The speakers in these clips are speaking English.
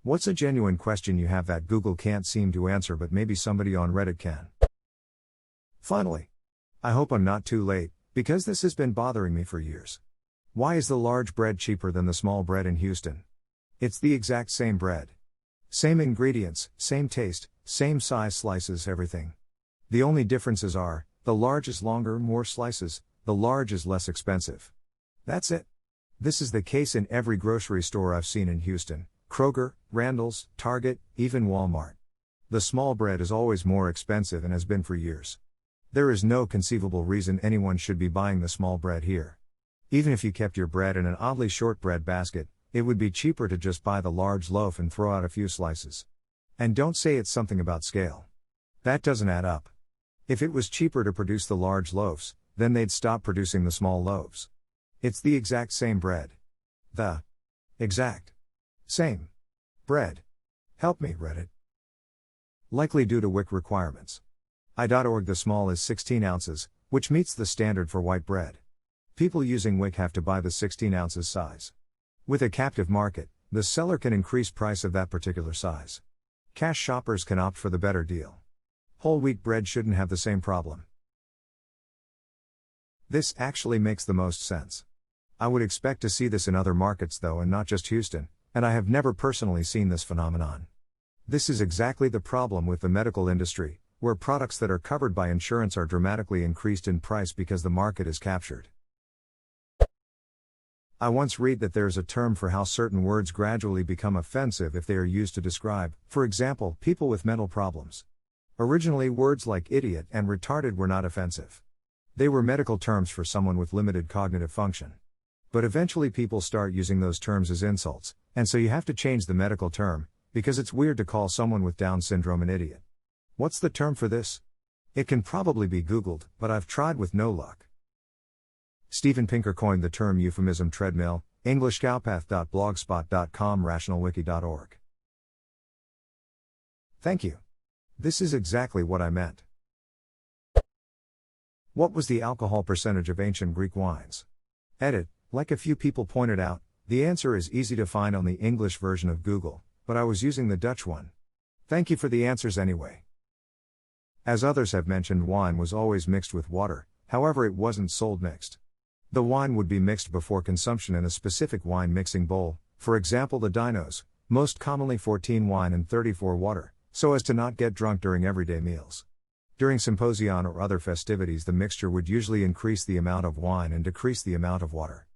What's a genuine question you have that Google can't seem to answer but maybe somebody on Reddit can? Finally, I hope I'm not too late, because this has been bothering me for years. Why is the large bread cheaper than the small bread in Houston? It's the exact same bread. Same ingredients, same taste, same size slices, everything. The only differences are, the large is longer, more slices, the large is less expensive. That's it. This is the case in every grocery store I've seen in Houston: Kroger, Randall's, Target, even Walmart. The small bread is always more expensive and has been for years. There is no conceivable reason anyone should be buying the small bread here. Even if you kept your bread in an oddly short bread basket, it would be cheaper to just buy the large loaf and throw out a few slices. And don't say it's something about scale. That doesn't add up. If it was cheaper to produce the large loaves, then they'd stop producing the small loaves. It's the exact same bread. The exact same bread. Help me, Reddit. Likely due to WIC requirements. I.org. The small is 16 ounces, which meets the standard for white bread. People using WIC have to buy the 16 ounces size. With a captive market, the seller can increase price of that particular size. Cash shoppers can opt for the better deal. Whole wheat bread shouldn't have the same problem. This actually makes the most sense. I would expect to see this in other markets though, and not just Houston, and I have never personally seen this phenomenon. This is exactly the problem with the medical industry, where products that are covered by insurance are dramatically increased in price because the market is captured. I once read that there is a term for how certain words gradually become offensive if they are used to describe, for example, people with mental problems. Originally, words like idiot and retarded were not offensive. They were medical terms for someone with limited cognitive function. But eventually people start using those terms as insults, and so you have to change the medical term, because it's weird to call someone with Down syndrome an idiot. What's the term for this? It can probably be Googled, but I've tried with no luck. Steven Pinker coined the term euphemism treadmill, englishcowpath.blogspot.com, rationalwiki.org. Thank you. This is exactly what I meant. What was the alcohol percentage of ancient Greek wines? Edit. Like a few people pointed out, the answer is easy to find on the English version of Google, but I was using the Dutch one. Thank you for the answers anyway. As others have mentioned, wine was always mixed with water, however it wasn't sold mixed. The wine would be mixed before consumption in a specific wine mixing bowl, for example the dinos, most commonly 14 wine and 34 water, so as to not get drunk during everyday meals. During symposium or other festivities, the mixture would usually increase the amount of wine and decrease the amount of water.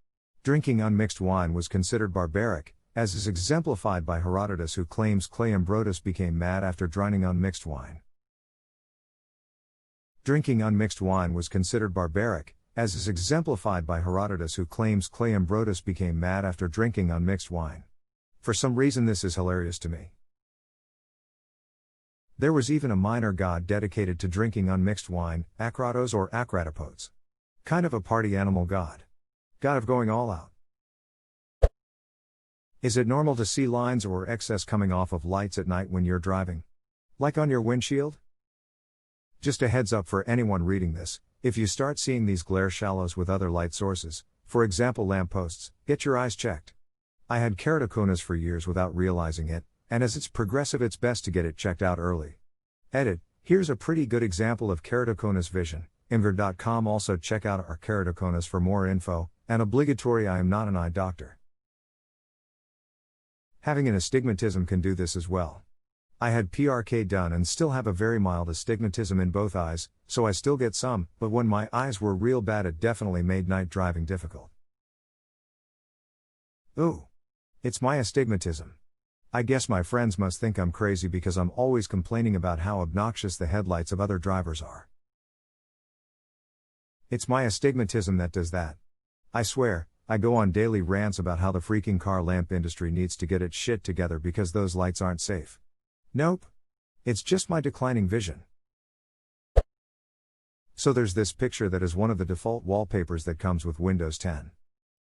Drinking unmixed wine was considered barbaric, as is exemplified by Herodotus, who claims Cleombrotus became mad after drinking unmixed wine. Drinking unmixed wine was considered barbaric, as is exemplified by Herodotus, who claims Cleombrotus became mad after drinking unmixed wine. For some reason this is hilarious to me. There was even a minor god dedicated to drinking unmixed wine, Akratos or Akratopodes. Kind of a party animal god. God of going all out. Is it normal to see lines or excess coming off of lights at night when you're driving? Like on your windshield? Just a heads up for anyone reading this, if you start seeing these glare shallows with other light sources, for example lampposts, get your eyes checked. I had keratoconus for years without realizing it, and as it's progressive it's best to get it checked out early. Edit. Here's a pretty good example of keratoconus vision. Imgur.com. Also check out our keratoconus for more info, and obligatory, I am not an eye doctor. Having an astigmatism can do this as well. I had PRK done and still have a very mild astigmatism in both eyes, so I still get some, but when my eyes were real bad it definitely made night driving difficult. Ooh. It's my astigmatism. I guess my friends must think I'm crazy because I'm always complaining about how obnoxious the headlights of other drivers are. It's my astigmatism that does that. I swear, I go on daily rants about how the freaking car lamp industry needs to get its shit together because those lights aren't safe. Nope. It's just my declining vision. So there's this picture that is one of the default wallpapers that comes with Windows 10.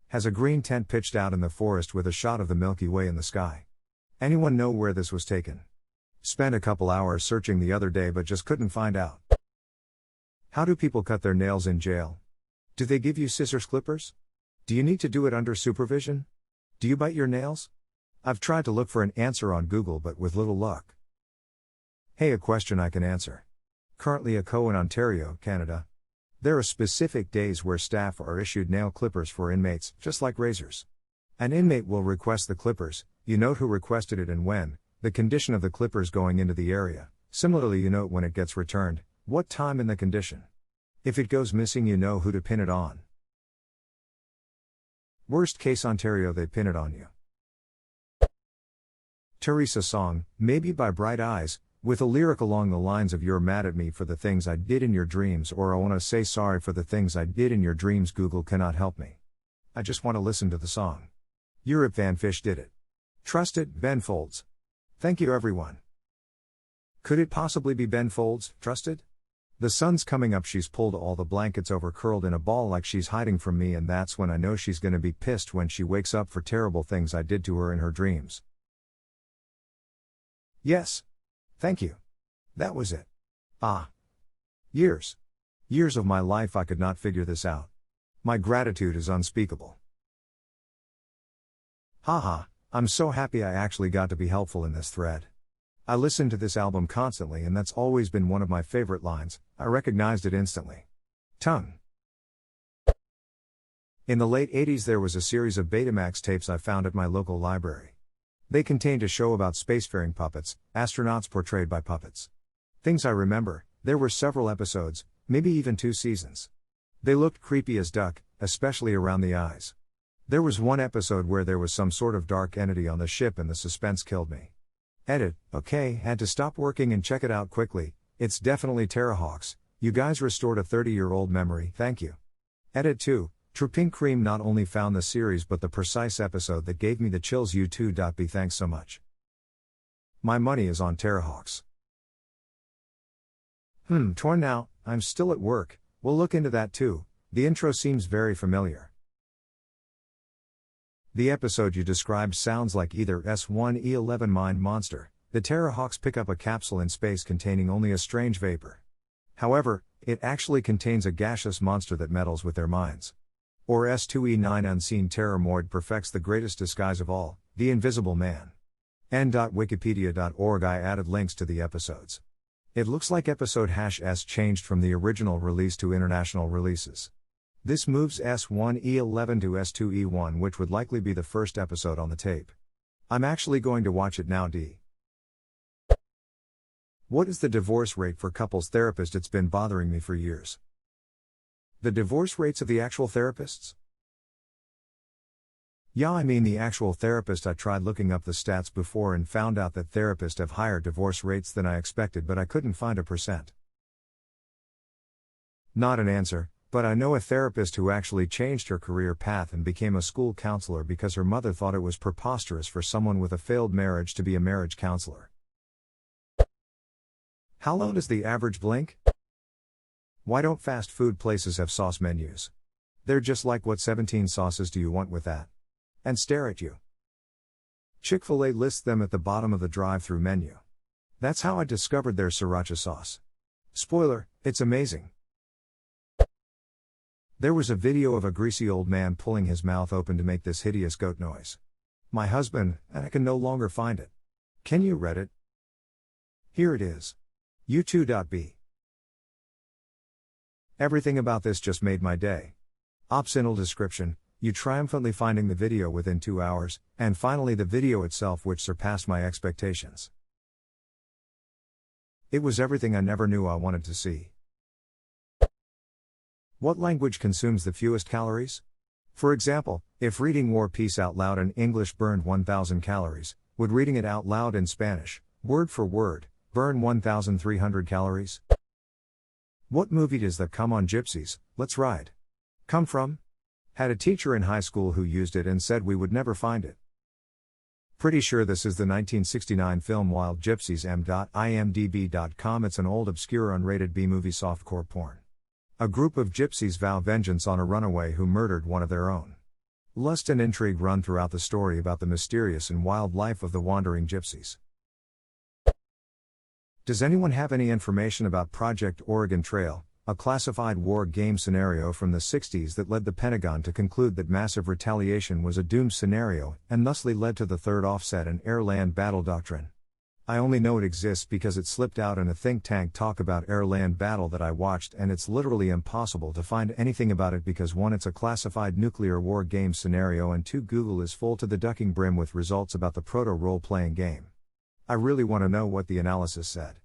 Has a green tent pitched out in the forest with a shot of the Milky Way in the sky. Anyone know where this was taken? Spent a couple hours searching the other day but just couldn't find out. How do people cut their nails in jail? Do they give you scissors clippers? Do you need to do it under supervision? Do you bite your nails? I've tried to look for an answer on Google but with little luck. Hey, a question I can answer. Currently a co in Ontario, Canada. There are specific days where staff are issued nail clippers for inmates, just like razors. An inmate will request the clippers, you note who requested it and when, the condition of the clippers going into the area. Similarly, you note when it gets returned, what time and the condition. If it goes missing, you know who to pin it on. Worst case Ontario, they pin it on you. Teresa song, maybe by Bright Eyes, with a lyric along the lines of "You're mad at me for the things I did in your dreams," or "I wanna say sorry for the things I did in your dreams. Google cannot help me. I just want to listen to the song." Europe Van Fish did it. Trust it, Ben Folds. Thank you everyone. Could it possibly be Ben Folds, trusted? The sun's coming up, she's pulled all the blankets over, curled in a ball like she's hiding from me, and that's when I know she's gonna be pissed when she wakes up for terrible things I did to her in her dreams. Yes. Thank you. That was it. Years. Years of my life I could not figure this out. My gratitude is unspeakable. Haha, I'm so happy I actually got to be helpful in this thread. I listen to this album constantly and that's always been one of my favorite lines. I recognized it instantly. Tongue. In the late 80s there was a series of Betamax tapes I found at my local library. They contained a show about spacefaring puppets, astronauts portrayed by puppets. Things I remember, there were several episodes, maybe even 2 seasons. They looked creepy as duck, especially around the eyes. There was one episode where there was some sort of dark entity on the ship and the suspense killed me. Edit, okay, had to stop working and check it out quickly. It's definitely Terrahawks. You guys restored a 30-year-old memory, thank you. Edit 2. True Pink Cream not only found the series but the precise episode that gave me the chills. U2.B. Thanks so much. My money is on Terrahawks. Torn now, I'm still at work, we'll look into that too. The intro seems very familiar. The episode you described sounds like either S1E11 Mind Monster. The Terrahawks pick up a capsule in space containing only a strange vapor. However, it actually contains a gaseous monster that meddles with their minds. Or S2E9 Unseen Terrormoid perfects the greatest disguise of all, the Invisible Man. n.wikipedia.org I added links to the episodes. It looks like episode #S changed from the original release to international releases. This moves S1E11 to S2E1, which would likely be the first episode on the tape. I'm actually going to watch it now. D. What is the divorce rate for couples therapist? It's been bothering me for years. The divorce rates of the actual therapists? Yeah, I mean the actual therapist. I tried looking up the stats before and found out that therapists have higher divorce rates than I expected, but I couldn't find a percent. Not an answer, but I know a therapist who actually changed her career path and became a school counselor because her mother thought it was preposterous for someone with a failed marriage to be a marriage counselor. How long does the average blink? Why don't fast food places have sauce menus? They're just like, what 17 sauces do you want with that? And stare at you. Chick-fil-A lists them at the bottom of the drive-thru menu. That's how I discovered their sriracha sauce. Spoiler, it's amazing. There was a video of a greasy old man pulling his mouth open to make this hideous goat noise. My husband, and I can no longer find it. Can you read it? Here it is. U2.B. Everything about this just made my day. Optional description, you triumphantly finding the video within 2 hours, and finally the video itself which surpassed my expectations. It was everything I never knew I wanted to see. What language consumes the fewest calories? For example, if reading War Peace out loud in English burned 1,000 calories, would reading it out loud in Spanish, word for word, burn 1,300 calories? What movie does the "Come on Gypsies, let's ride" come from? Had a teacher in high school who used it and said we would never find it. Pretty sure this is the 1969 film Wild Gypsies. m.imdb.com. It's an old obscure unrated B-movie softcore porn. A group of gypsies vow vengeance on a runaway who murdered one of their own. Lust and intrigue run throughout the story about the mysterious and wild life of the wandering gypsies. Does anyone have any information about Project Oregon Trail? a classified war game scenario from the 60s that led the Pentagon to conclude that massive retaliation was a doomed scenario and thusly led to the third offset and air-land battle doctrine. I only know it exists because it slipped out in a think tank talk about air-land battle that I watched, and it's literally impossible to find anything about it because 1, it's a classified nuclear war game scenario, and 2, Google is full to the ducking brim with results about the proto role-playing game. I really want to know what the analysis said.